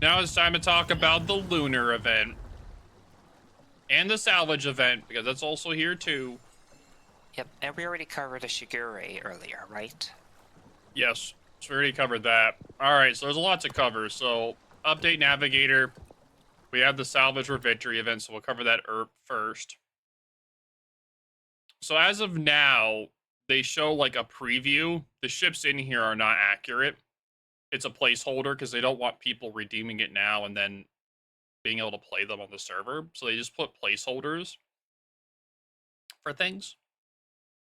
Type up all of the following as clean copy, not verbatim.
Now it's time to talk about the Lunar event. And the Salvage event, because that's also here too. Yep, and we already covered the Shigure earlier, right? Yes, so we already covered that. Alright, so there's a lot to cover. So, update Navigator. We have the Salvage or Victory event, so we'll cover that first. So as of now, they show like a preview. The ships in here are not accurate. It's a placeholder because they don't want people redeeming it now and then being able to play them on the server. So they just put placeholders for things.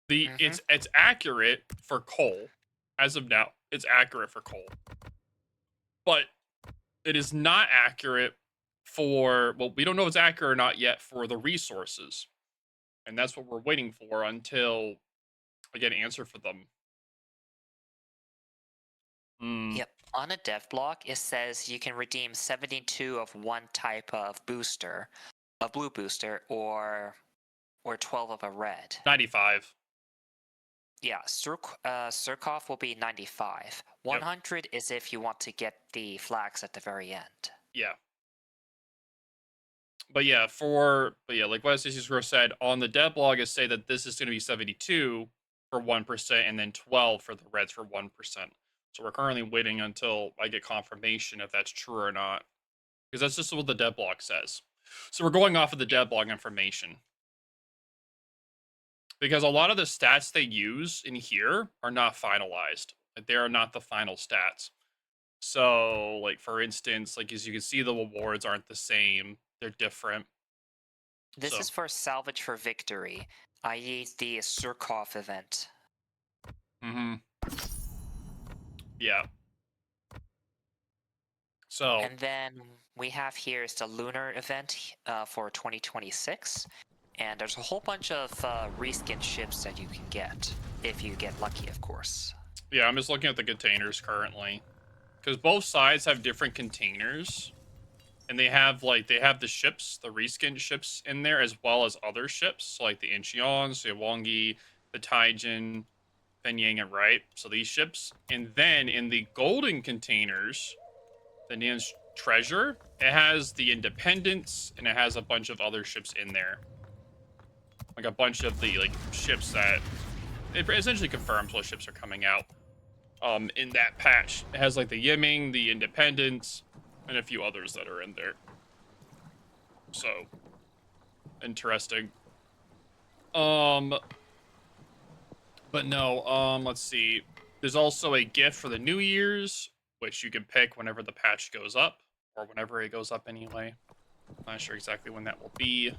It's accurate for coal. As of now, it's accurate for coal. But it is not accurate for, well, we don't know if it's accurate or not yet for the resources. And that's what we're waiting for until I get an answer for them. Yep, on a dev block, it says you can redeem 72 of one type of booster, a blue booster, or 12 of a red. 95. Yeah, Surcouf will be 95. 100 is if you want to get the flags at the very end. Yeah. But yeah, like what SCC said, on the dev blog, is say that this is going to be 72 for 1% and then 12 for the reds for 1%. So we're currently waiting until I get confirmation if that's true or not. Because that's just what the dev blog says. So we're going off of the dev blog information. Because a lot of the stats they use in here are not finalized. Like, they are not the final stats. So, like, for instance, like, as you can see, the rewards aren't the same. They're different. This is for Salvage for Victory, i.e. the Surcouf event. Yeah. So. And then we have here is the Lunar event for 2026. And there's a whole bunch of reskin ships that you can get, if you get lucky, of course. Yeah, I'm just looking at the containers currently. Because both sides have different containers. And they have the ships, the reskin ships in there, as well as other ships. So like the Incheons, the Wongi, the Taijin, Fenyang, and Right. So these ships. And then in the golden containers, the Nian's Treasure, it has the Independence, and it has a bunch of other ships in there. Like a bunch of the ships that it essentially confirms what ships are coming out in that patch. It has like the Yiming, the Independence, and a few others that are in there. So interesting. But no, let's see. There's also a gift for the New Year's, which you can pick whenever the patch goes up, or whenever it goes up anyway. Not sure exactly when that will be.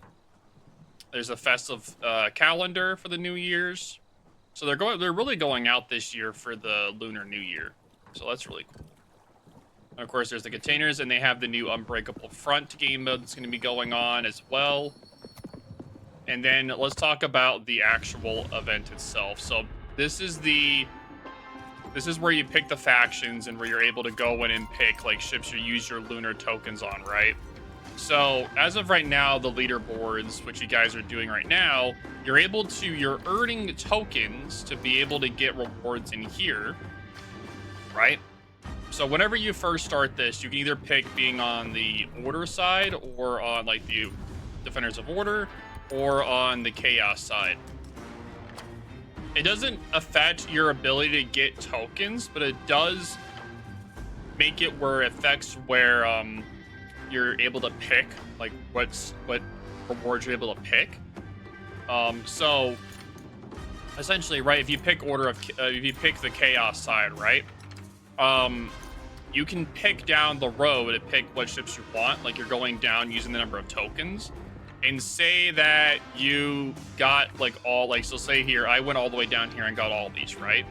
There's a festive calendar for the New Year's. So they're really going out this year for the Lunar New Year. So that's really cool. And of course, there's the containers, and they have the new Unbreakable Front game mode that's going to be going on as well. And then let's talk about the actual event itself. So this is where you pick the factions and where you're able to go in and pick like ships you use your lunar tokens on, right? So as of right now, the leaderboards, which you guys are doing right now, you're earning tokens to be able to get rewards in here, right? So whenever you first start this, you can either pick being on the order side or on like the defenders of order or on the chaos side. It doesn't affect your ability to get tokens, but it does make it where it affects where you're able to pick like what rewards you're able to pick. So essentially, right, if you pick the chaos side, right, you can pick down the row to pick what ships you want. Like you're going down using the number of tokens, and say that you got like all so say here I went all the way down here and got all these, right?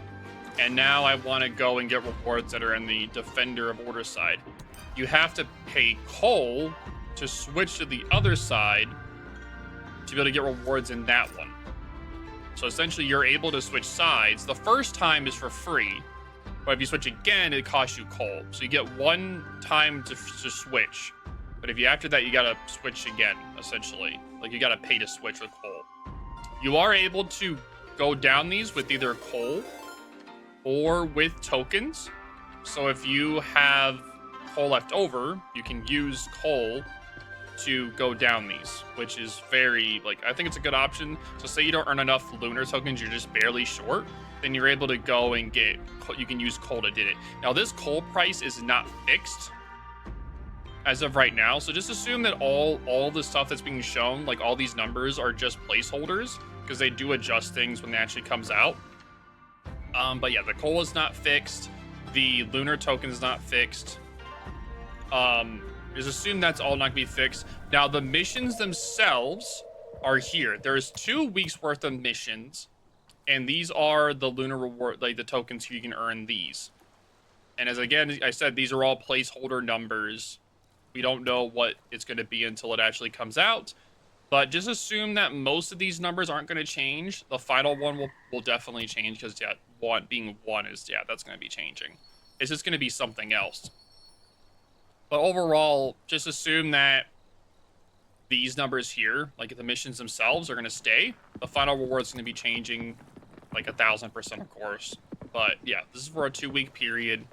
And now I want to go and get rewards that are in the defender of order side. You have to pay coal to switch to the other side to be able to get rewards in that one. So essentially, you're able to switch sides. The first time is for free, but if you switch again, it costs you coal. So you get one time to switch, but if you after that, you gotta switch again. Essentially, like you gotta pay to switch with coal. You are able to go down these with either coal or with tokens. So if you have coal left over, you can use coal to go down these, which is very, like, I think it's a good option. So say you don't earn enough lunar tokens, you're just barely short, then you're able to go and you can use coal to do it. Now this coal price is not fixed as of right now, so just assume that all the stuff that's being shown, like all these numbers, are just placeholders, because they do adjust things when it actually comes out. But yeah, the coal is not fixed, the lunar token is not fixed. Just assume that's all not gonna be fixed. Now the missions themselves are here. There's 2 weeks worth of missions, and these are the lunar reward, like the tokens you can earn these. And as again I said, these are all placeholder numbers. We don't know what it's going to be until it actually comes out, but just assume that most of these numbers aren't going to change. The final one will definitely change, because yeah, being one is, yeah, that's going to be changing. It's just going to be something else. But overall, just assume that these numbers here, like the missions themselves, are going to stay. The final reward is going to be changing like 1000%, of course. But yeah, this is for a 2-week period.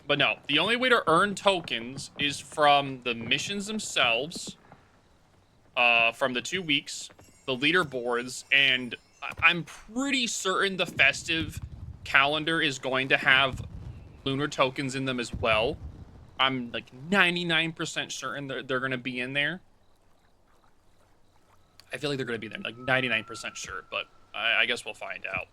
But no, the only way to earn tokens is from the missions themselves, from the 2 weeks, the leaderboards, and I'm pretty certain the festive calendar is going to have lunar tokens in them as well. I'm like 99% certain they're going to be in there. I feel like they're going to be there, like 99% sure, but I guess we'll find out.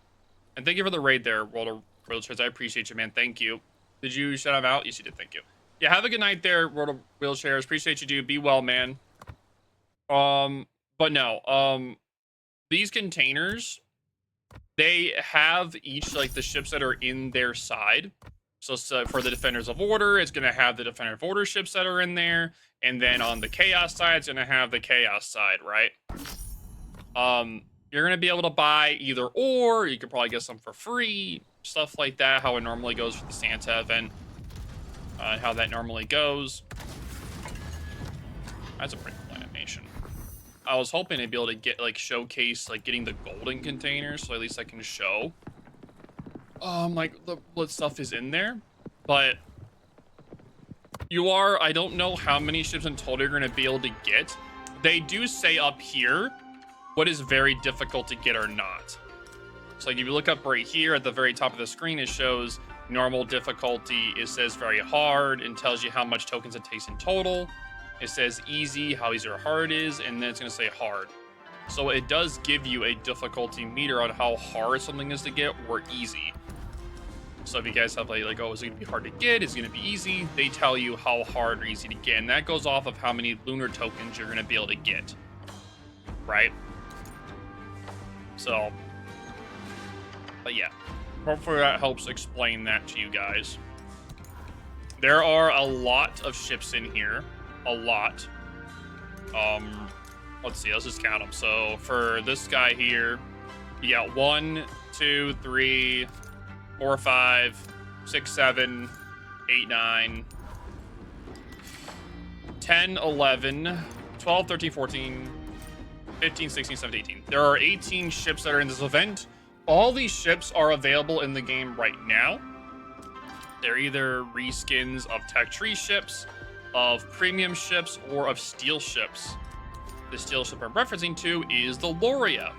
And thank you for the raid there, World of Wheelchairs. I appreciate you, man. Thank you. Did you shout him out? Yes, you did. Thank you. Yeah, have a good night there, World of Wheelchairs. Appreciate you, dude. Be well, man. But no, these containers, they have each, like, the ships that are in their side. So for the Defenders of Order, it's going to have the Defender of Order ships that are in there. And then on the Chaos side, it's going to have the Chaos side, right? You're going to be able to buy either or. You could probably get some for free. Stuff like that, how it normally goes for the Santa event. How that normally goes. That's a pretty cool animation. I was hoping to be able to get, like, showcase, like, getting the golden containers, so at least I can show like what stuff is in there. But I don't know how many ships in total you're going to be able to get. They do say up here what is very difficult to get or not. So like if you look up right here at the very top of the screen, it shows normal difficulty. It says very hard and tells you how much tokens it takes in total. It says easy, how easy or hard it is, and then it's going to say hard. So it does give you a difficulty meter on how hard something is to get or easy. So if you guys have like oh, is it going to be hard to get? Is it going to be easy? They tell you how hard or easy to get, and that goes off of how many lunar tokens you're going to be able to get, right? So, but yeah, hopefully that helps explain that to you guys. There are a lot of ships in here, a lot. Let's see, let's just count them. So for this guy here, you got 1, 2, 3, 4, 5, 6, 7, 8, 9, 10, 11, 12, 13, 14, 15, 16, 17, 18. There are 18 ships that are in this event. All these ships are available in the game right now. They're either reskins of tech tree ships, of premium ships, or of steel ships. The steel ship I'm referencing to is the Lauria.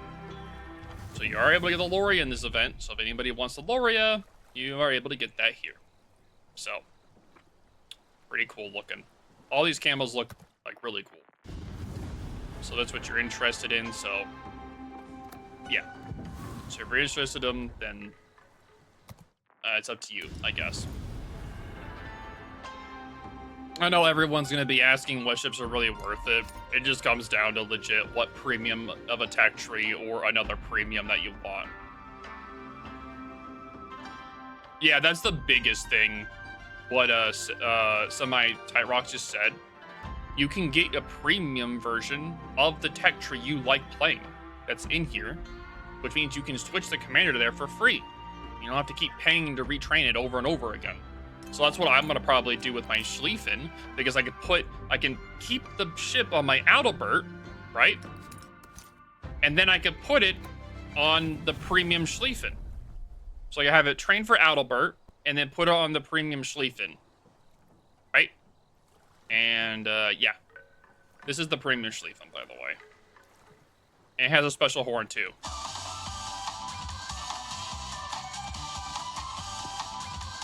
So you are able to get the Lauria in this event. So if anybody wants the Lauria, you are able to get that here. So, pretty cool looking. All these camos look like really cool. So that's what you're interested in. So, yeah. So if you're interested in them, then it's up to you, I guess. I know everyone's going to be asking what ships are really worth it. It just comes down to legit what premium of a tech tree or another premium that you want. Yeah, that's the biggest thing. What Semi-Tight Rocks just said. You can get a premium version of the tech tree you like playing that's in here, which means you can switch the commander to there for free. You don't have to keep paying to retrain it over and over again. So that's what I'm going to probably do with my Schlieffen, because I can keep the ship on my Adalbert, right? And then I could put it on the premium Schlieffen. So I have it trained for Adalbert, and then put it on the premium Schlieffen. And yeah, this is the premium Schlieffen, by the way. And it has a special horn too.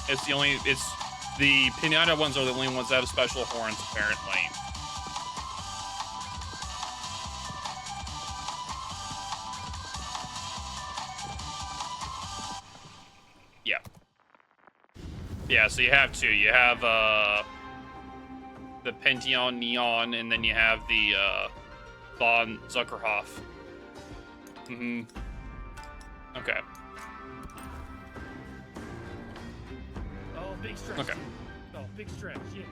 It's the pinata ones are the only ones that have special horns, apparently. Yeah. Yeah, so you have two. You have the Penteon Neon, and then you have the Von Zuckerhoff. Mm-hmm. Okay. Oh, big stretch. Okay. Oh, big stretch, yeah.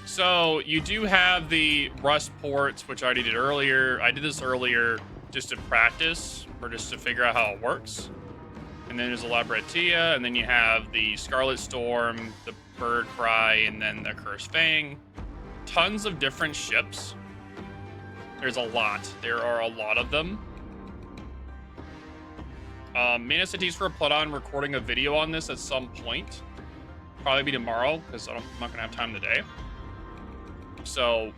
So you do have the Rust ports, which I already did earlier. I did this earlier just to practice, or just to figure out how it works. And then there's a Labretia, and then you have the Scarlet Storm, the Bird Cry, and then the Cursed Fang. Tons of different ships. There's a lot. There are a lot of them. Mana Cities for Plutton recording a video on this at some point. Probably be tomorrow, because I'm not going to have time today. So,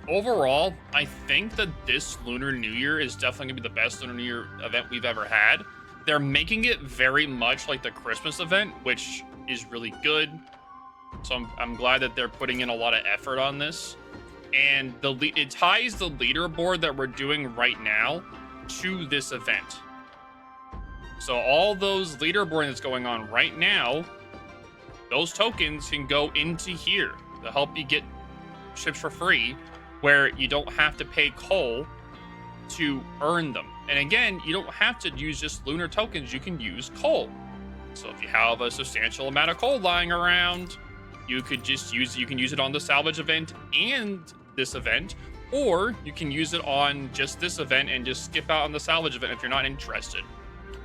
overall, I think that this Lunar New Year is definitely going to be the best Lunar New Year event we've ever had. They're making it very much like the Christmas event, which is really good. So I'm glad that they're putting in a lot of effort on this. And it ties the leaderboard that we're doing right now to this event. So all those leaderboard that's going on right now, those tokens can go into here to help you get ships for free, where you don't have to pay coal to earn them. And again, you don't have to use just lunar tokens, you can use coal. So if you have a substantial amount of coal lying around, you could just use it on the salvage event and this event, or you can use it on just this event and just skip out on the salvage event if you're not interested.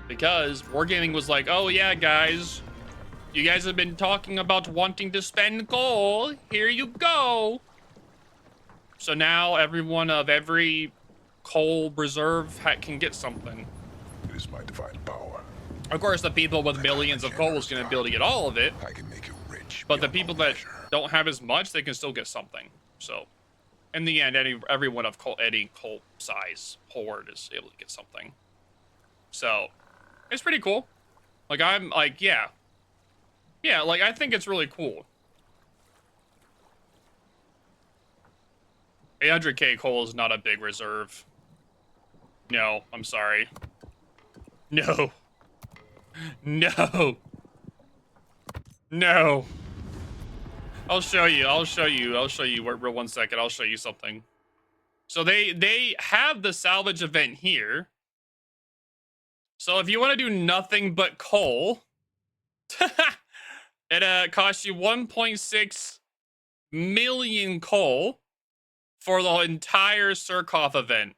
Because Wargaming was like, oh yeah, guys, you guys have been talking about wanting to spend coal. Here you go. So now everyone of every coal reserve can get something. It is my divine power. Of course, the people with millions of coal is going to be able to get all of it. I can make you rich. But the people that don't have as much, they can still get something. So, in the end, everyone of any coal size horde is able to get something. So, it's pretty cool. Like, I'm like, yeah. Yeah, like, I think it's really cool. 800k coal is not a big reserve. No, I'm sorry. No. No. No. I'll show you. Real 1 second. I'll show you something. So they have the salvage event here. So if you want to do nothing but coal, it costs you 1.6 million coal for the entire Surcouf event.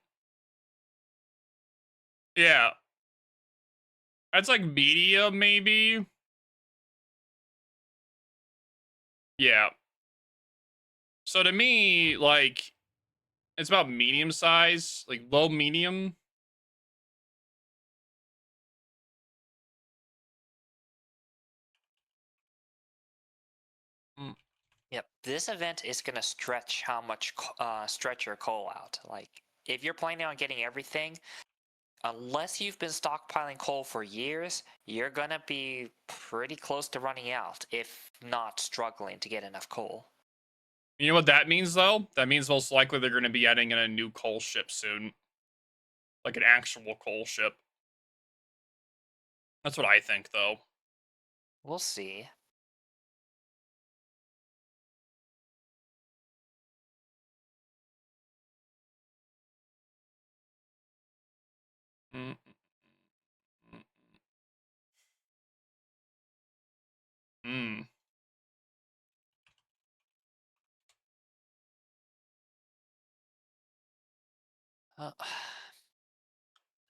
Yeah. That's like medium, maybe. Yeah. So to me, like, it's about medium size, like low medium. Yep, this event is gonna stretch how much stretch your coal out. Like, if you're planning on getting everything, unless you've been stockpiling coal for years, you're gonna be pretty close to running out, if not struggling to get enough coal. You know what that means, though? That means most likely they're going to be adding in a new coal ship soon. Like an actual coal ship. That's what I think, though. We'll see. Mm. Mm.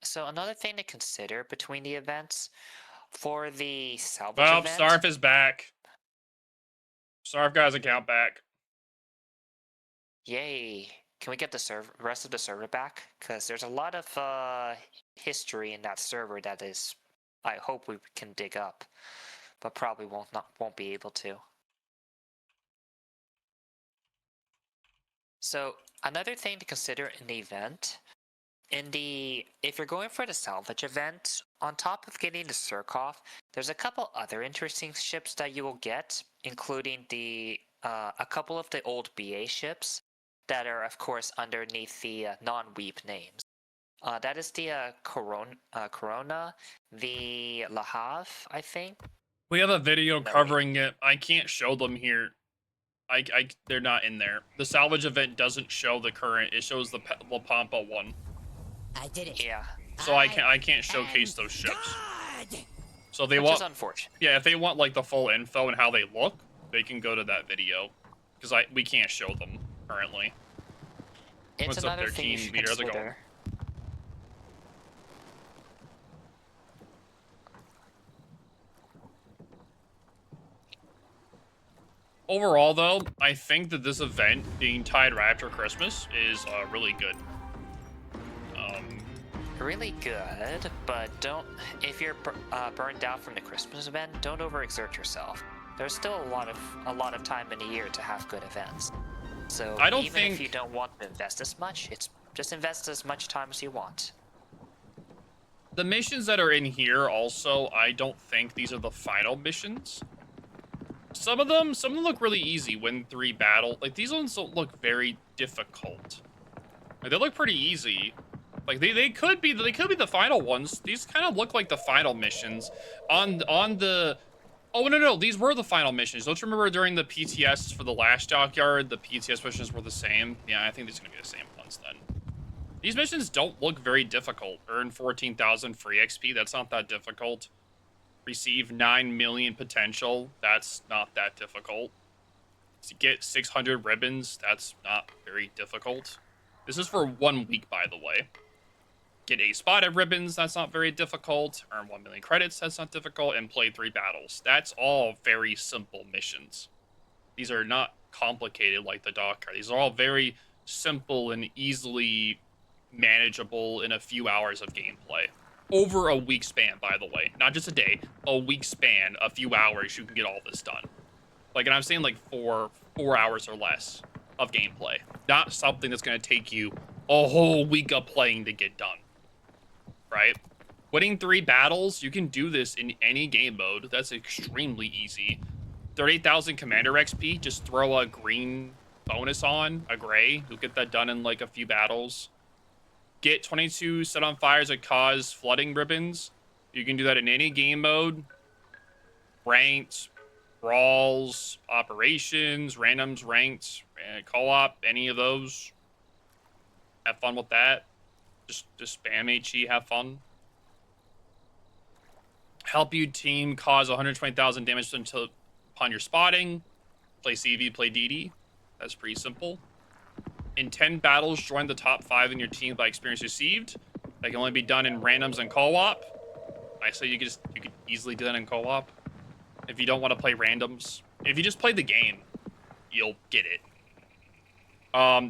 So another thing to consider between the events, for the salvage Well, event... Sarf is back. Sarf got his account back. Yay! Can we get the rest of the server back? Because there's a lot of history in that server that is, I hope we can dig up, but probably won't be able to. So another thing to consider in the event, if you're going for the salvage event, on top of getting the Surcouf, there's a couple other interesting ships that you will get, including a couple of the old BA ships that are, of course, underneath the non-weep names. That is the Corona, the Le Havre, I think. We have a video No, wait. covering it. I can't show them here. They're not in there. The salvage event doesn't show the current. It shows the La Pampa one. I did it. Yeah. So I can't showcase those ships. God! So they Which want is unfortunate. Yeah, if they want like the full info and how they look, they can go to that video. Because we can't show them currently. It's What's up another there, thing you team? should Meters ago. consider. Overall, though, I think that this event being tied right after Christmas is really good. Really good, but if you're burned out from the Christmas event, don't overexert yourself. There's still a lot of time in a year to have good events. So I don't even think if you don't want to invest as much, just invest as much time as you want. the missions that are in here also, I don't think these are the final missions. Some of them look really easy. Win 3 battle. Like these ones don't look very difficult. Like, they look pretty easy. Like they could be the final ones. These kind of look like the final missions on the. Oh no, these were the final missions. Don't you remember during the PTS for the last dockyard, the PTS missions were the same? Yeah, I think these are gonna be the same ones then. These missions don't look very difficult. Earn 14,000 free XP. That's not that difficult. Receive 9 million potential. That's not that difficult. To get 600 ribbons. That's not very difficult. This is for 1 week, by the way. Get a spotted ribbons, that's not very difficult. Earn 1 million credits, that's not difficult. And play 3 battles. That's all very simple missions. These are not complicated like the dockyard. These are all very simple and easily manageable in a few hours of gameplay. Over a week span, by the way. Not just a day, a week span, a few hours, you can get all this done. Like, and I'm saying like 4 hours or less of gameplay. Not something that's going to take you a whole week of playing to get done. Right? Winning 3 battles, you can do this in any game mode. That's extremely easy. 38,000 commander XP, just throw a green bonus on, a gray. You'll get that done in like a few battles. Get 22 set on fires that cause flooding ribbons. You can do that in any game mode. Ranked, brawls, operations, randoms, ranked, co-op, any of those. Have fun with that. Just spam HE, have fun. Help you team cause 120,000 damage upon your spotting. Play CV, play DD. That's pretty simple. In 10 battles, join the top 5 in your team by experience received. That can only be done in randoms and co-op. I say you could easily do that in co-op. If you don't want to play randoms. If you just play the game, you'll get it.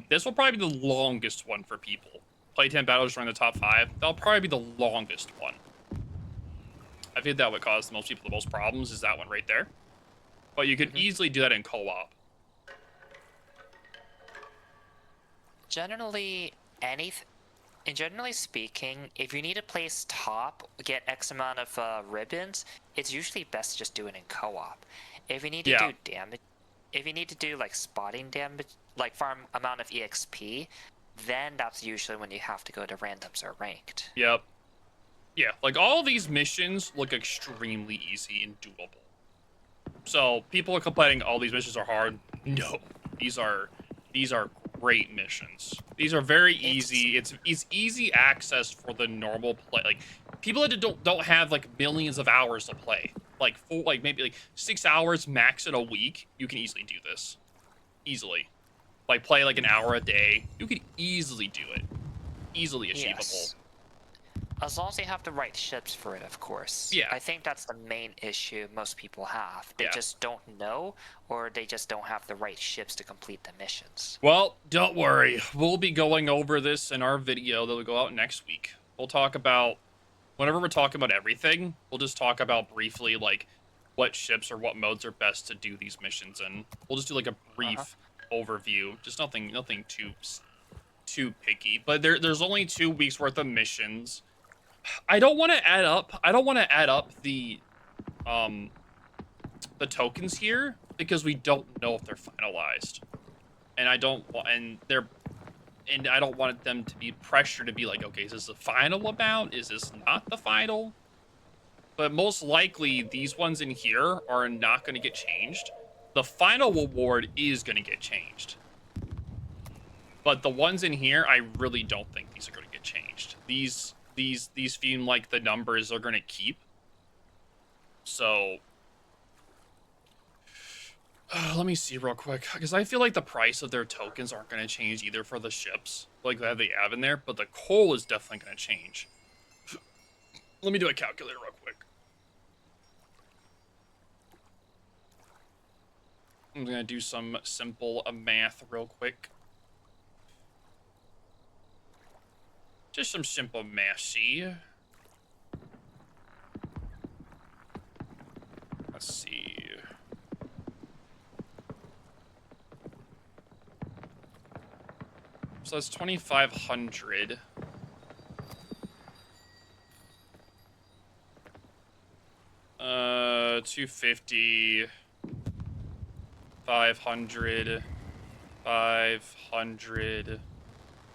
This will probably be the longest one for people. Play 10 battles, join the top 5. That'll probably be the longest one. I think that would cause the most people the most problems is that one right there. But you can easily do that in co-op. Generally speaking, if you need to place top, get X amount of ribbons, it's usually best to just do it in co-op. If you need to do damage, if you need to do like spotting damage, like farm amount of EXP, then that's usually when you have to go to randoms or ranked. Yep. Yeah, like all these missions look extremely easy and doable. So people are complaining all these missions are hard. No, these are great missions. These are very easy. It's easy access for the normal play. Like people that don't have like millions of hours to play. Like maybe 6 hours max in a week, you can easily do this. Easily. Like play like an hour a day. You could easily do it. Easily achievable. Yes. As long as you have the right ships for it, of course. Yeah. I think that's the main issue most people have. They just don't know, or they just don't have the right ships to complete the missions. Well, don't worry. We'll be going over this in our video that will go out next week. We'll talk about, whenever we're talking about everything, we'll just talk about briefly, like, what ships or what modes are best to do these missions in. We'll just do, like, a brief overview. Just nothing too picky. But there's only 2 weeks worth of missions. I don't want to add up the tokens here because we don't know if they're finalized. And I don't want them to be pressured to be like, okay, is this the final amount? Is this not the final? But most likely, these ones in here are not going to get changed. The final reward is going to get changed. But the ones in here, I really don't think these are going to get changed. These seem like the numbers are going to keep. So, let me see real quick, because I feel like the price of their tokens aren't going to change either for the ships, like that they have in there, but the coal is definitely going to change. Let me do a calculator real quick. I'm going to do some simple math real quick. Just some simple mathy. Let's see. So that's 2,500. 250. 500. 500.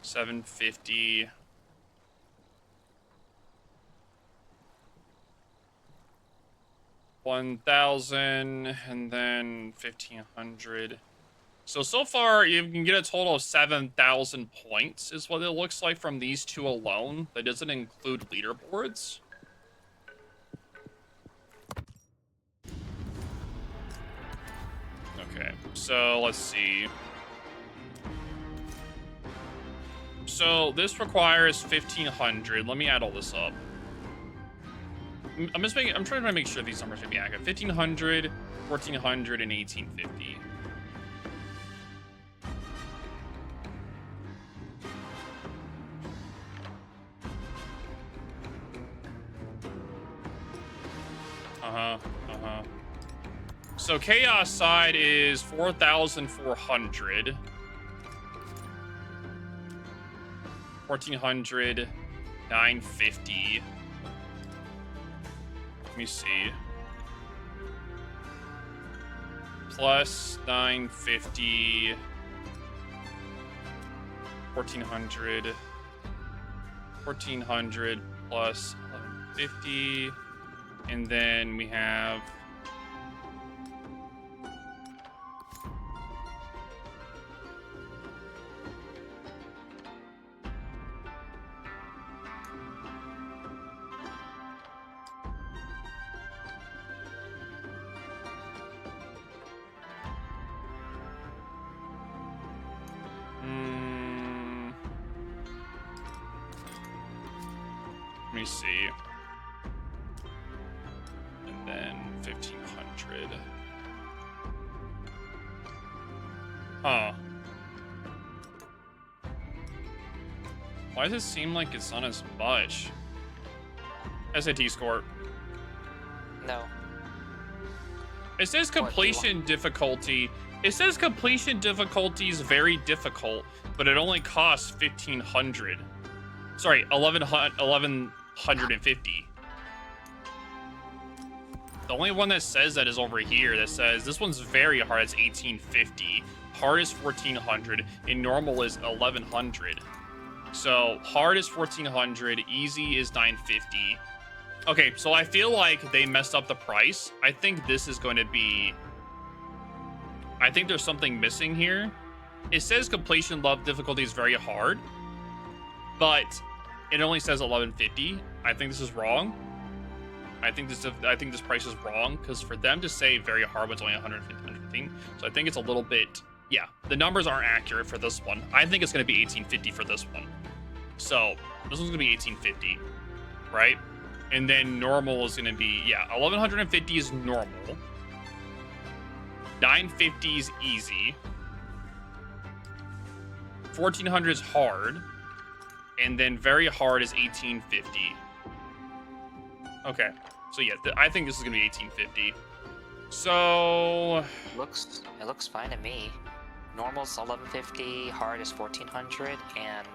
750. 1,000, and then 1,500. So far, you can get a total of 7,000 points, is what it looks like from these 2 alone. That doesn't include leaderboards. Okay, so let's see. So this requires 1,500. Let me add all this up. I'm trying to make sure these numbers are be accurate. 1,500, 1,400, and 1,850. So chaos side is 4,400. 1,400, 950. Let me see. Plus 950. 1,400. 1,400 plus 1,150. And then we have let me see. And then 1,500. Huh. Why does it seem like it's not as much? SAT score. No. It says completion difficulty. It says completion difficulty is very difficult, but it only costs 1,500. Sorry, 1,150. The only one that says that is over here. That says this one's very hard. It's 1,850. Hard is 1,400, and normal is 1,100. So hard is 1,400. Easy is 950. Okay, so I feel like they messed up the price. I think this is going to be. I think there's something missing here. It says completion level difficulty is very hard, but it only says 1,150. I think this is wrong. I think this price is wrong, because for them to say very hard, it's only 115. So I think it's a little bit. Yeah, the numbers aren't accurate for this one. I think it's going to be 1,850 for this one. So this one's going to be 1,850, right? And then normal is going to be 1,150 is normal. 950 is easy. 1,400 is hard. And then very hard is 1,850. Okay. So yeah, I think this is going to be 1,850. So It looks fine to me. normal's 1150, hard is 1400, and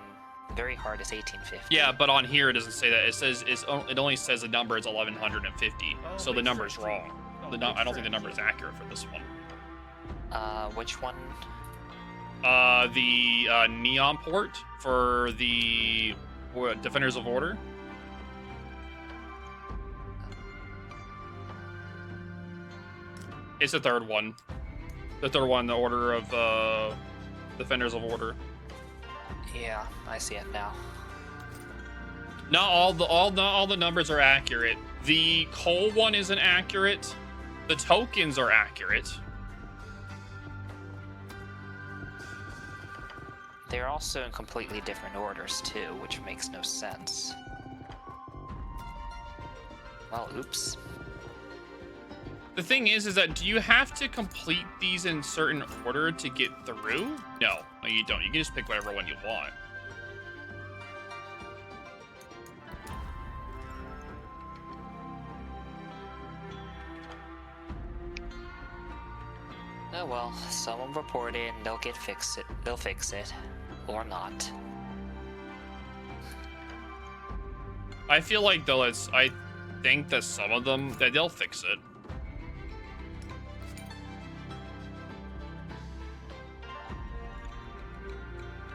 very hard is 1850. Yeah, but on here it doesn't say that. It says it only says the number is 1150. Oh, So the big number's stretch, wrong. Oh, I big don't think the stretch, number is yeah. accurate for this one. Which one? The neon port for the Defenders of Order. It's the third one. The third one, the Order of Defenders of Order. Yeah, I see it now. Not all the numbers are accurate. The coal one isn't accurate. The tokens are accurate. They're also in completely different orders too, which makes no sense. Well, oops. The thing is that do you have to complete these in certain order to get through? No, you don't. You can just pick whatever one you want. Oh well, someone report it and they'll fix it. They'll fix it. Or not. I feel like though I think that some of them that they'll fix it.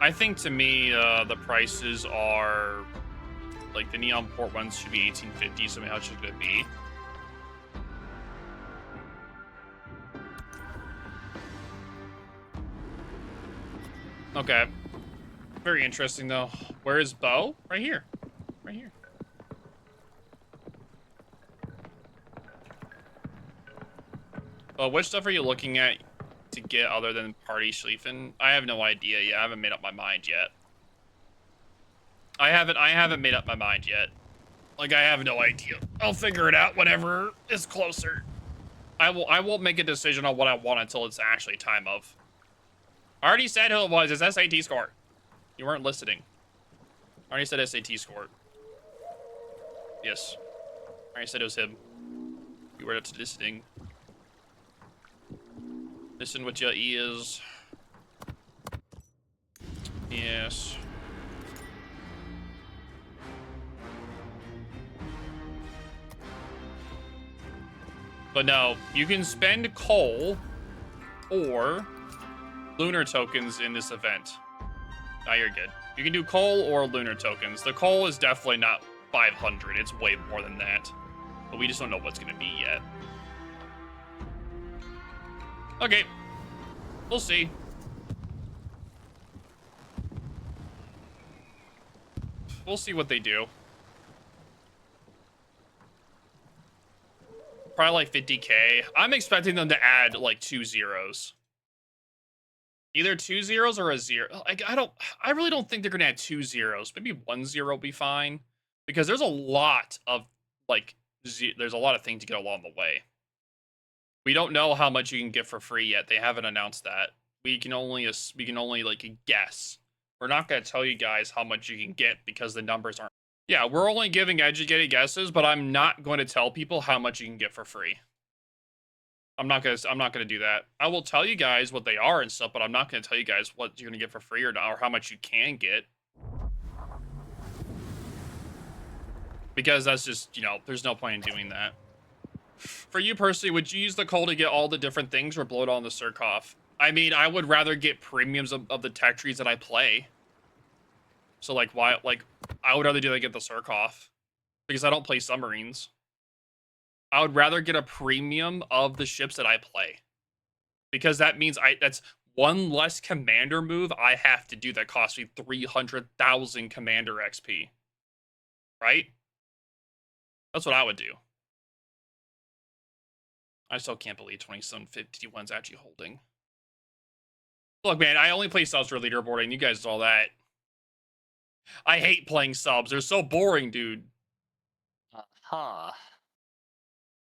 I think to me the prices are like the neon port ones should be 1850, so how should it be? Okay. Very interesting though. Where is Bo? Right here. Right here. What stuff are you looking at to get other than Party Schlieffen? I have no idea yet. I haven't made up my mind yet. I haven't made up my mind yet. Like, I have no idea. I'll figure it out whenever it's closer. I won't make a decision on what I want until it's actually time of. I already said who it was. It's SAT score. You weren't listening. I already said SAT score. Yes. I already said it was him. You were not listening. Listen with your ears. Yes. But no, you can spend coal or lunar tokens in this event. Now you're good. You can do coal or lunar tokens. The coal is definitely not 500. It's way more than that. But we just don't know what's going to be yet. Okay. We'll see. We'll see what they do. Probably like 50k. I'm expecting them to add like 2 zeros. Either 2 zeros or a 0. Like, I really don't think they're gonna add 2 zeros. Maybe 1 0 will be fine. Because there's a lot of like there's a lot of things to get along the way. We don't know how much you can get for free yet. They haven't announced that. We can only like guess. We're not gonna tell you guys how much you can get because the numbers aren't. Yeah, we're only giving educated guesses, but I'm not going to tell people how much you can get for free. I'm not gonna do that. I will tell you guys what they are and stuff, but I'm not gonna tell you guys what you're gonna get for free or not, or how much you can get. Because that's just, you know, there's no point in doing that. For you personally, would you use the coal to get all the different things or blow it on the Surcouf? I mean, I would rather get premiums of the tech trees that I play. So like, why? Like, I would rather do that get the Surcouf because I don't play submarines. I would rather get a premium of the ships that I play because that means that's one less commander move I have to do that costs me 300,000 commander XP. Right? That's what I would do. I still can't believe 2751's actually holding. Look, man, I only play subs for leaderboarding. You guys saw that. I hate playing subs. They're so boring, dude. Huh.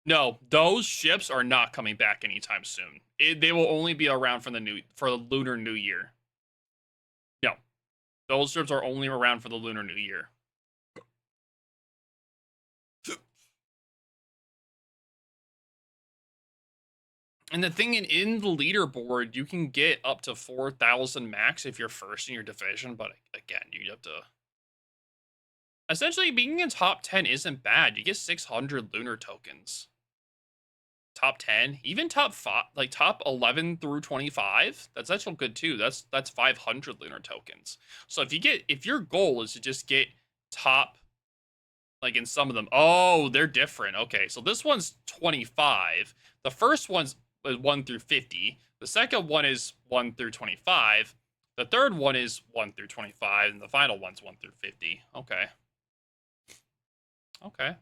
No, those ships are not coming back anytime soon. They will only be around for the Lunar New Year. No, those ships are only around for the Lunar New Year. And the thing in the leaderboard, you can get up to 4,000 max if you're first in your division, but again, you have to... Essentially, being in top 10 isn't bad. You get 600 lunar tokens. Top 10, even top 5, like top 11 through 25, that's actually good too. That's 500 lunar tokens. So if your goal is to just get top, like in some of them, oh, they're different. Okay, so this one's 25. The first one's 1 through 50. The second one is 1 through 25. The third one is 1 through 25, and the final one's 1 through 50. Okay. Okay.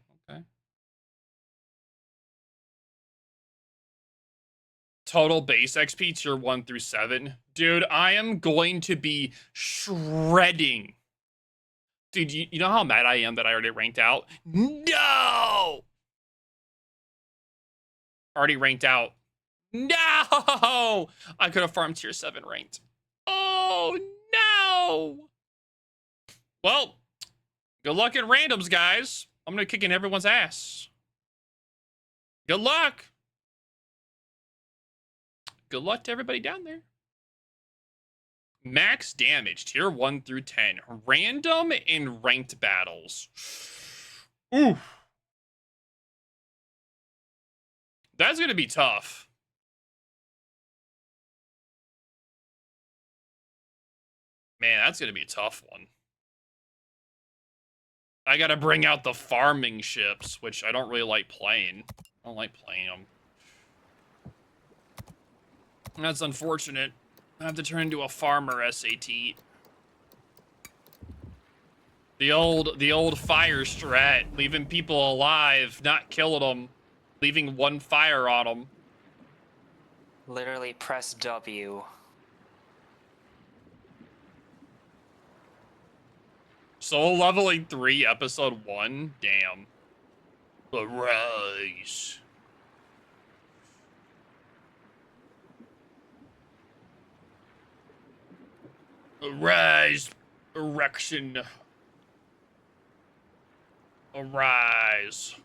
Total base XP tier 1 through 7. Dude, I am going to be shredding. Dude, you know how mad I am that I already ranked out? No! Already ranked out. No! I could have farmed tier 7 ranked. Oh, no! Well, good luck in randoms, guys. I'm going to kick in everyone's ass. Good luck. Good luck to everybody down there. Max damage, tier 1 through 10. Random and ranked battles. Oof. That's going to be tough. Man, that's going to be a tough one. I got to bring out the farming ships, which I don't really like playing. I don't like playing them. That's unfortunate. I have to turn into a farmer SAT. The old fire strat, leaving people alive, not killing them, leaving one fire on them. Literally press W. Soul leveling 3, episode 1. Damn. Arise. Arise, erection. Arise.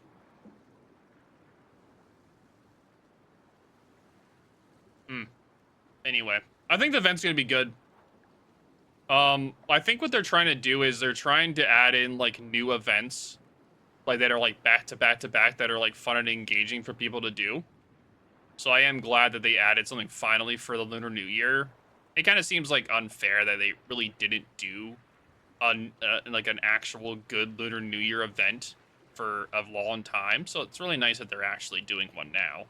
Anyway, I think the event's gonna be good. I think what they're trying to do is they're trying to add in like new events, like that are like back to back to back, that are like fun and engaging for people to do. So I am glad that they added something finally for the Lunar New Year. It kind of seems like unfair that they really didn't do like an actual good Lunar New Year event for a long time. So it's really nice that they're actually doing one now.